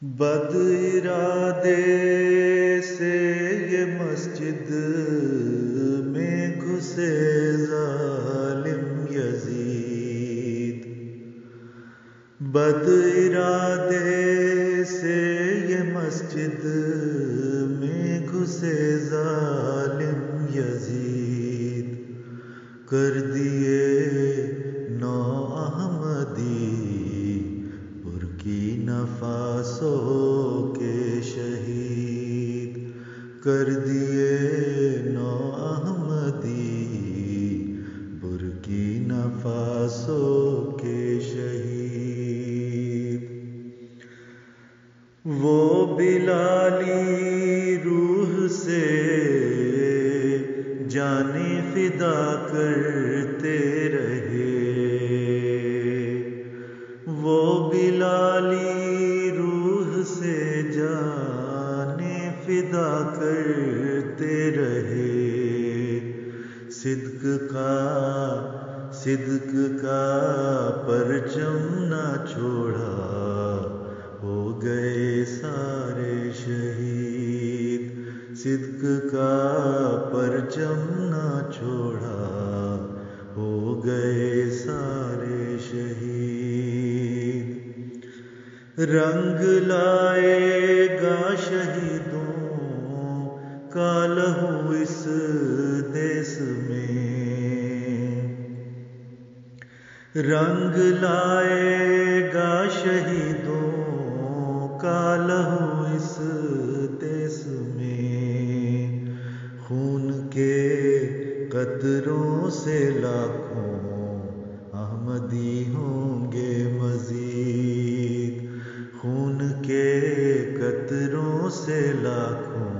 بد ارادے سے یہ مسجد میں گھسے ظالم یزید، بد ارادے سے یہ مسجد میں گھسے ظالم یزید، کر دیے نو احمدی برکینا فاسو کے شہید، کر دیے نو احمدی برکینا فاسو کے شہید۔ وہ بلالی روح سے جانیں فدا کرتے رہے، وہ بلالی روح سے جانیں فدا کرتے رہے، صدق کا پرچم نہ چھوڑا، ہو گئے سارے شہید، صدق کا پرچم نہ چھوڑا، ہو گئے سارے شہید۔ رنگ لائے گا شہیدوں کا لہو اس دیس میں، رنگ لائے گا شہیدوں کا لہو اس دیس میں، خون کے قطروں سے لاکھوں احمدی ہوں گے مزید، خون کے قطروں سے لاکھوں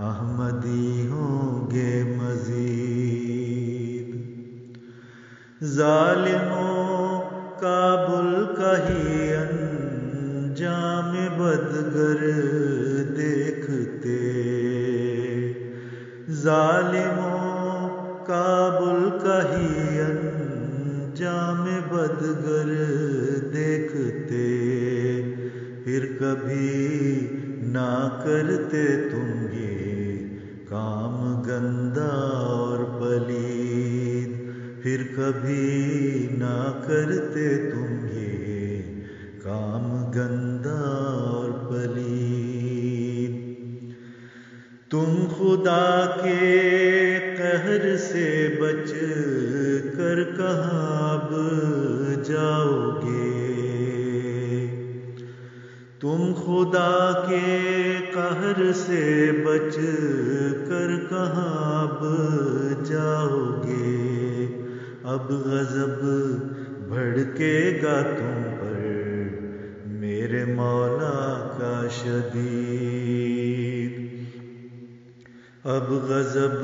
احمدی ہوں گے مزید۔ ظالموں کابل کا ہی انجام بدگر دیکھتے، ظالموں کابل کا ہی انجام بدگر دیکھتے، پھر کبھی نہ کرتے تم یہ کام گندا اور پلید، پھر کبھی نہ کرتے تم یہ کام گندا اور پلید۔ تم خدا کے قہر سے بچ کر کہاں اب جاؤ گے، تم خدا کے قہر سے بچ کر کہاں اب جاؤ گے، اب غضب بھڑکے گا تم پر میرے مولا کا شدید، اب غضب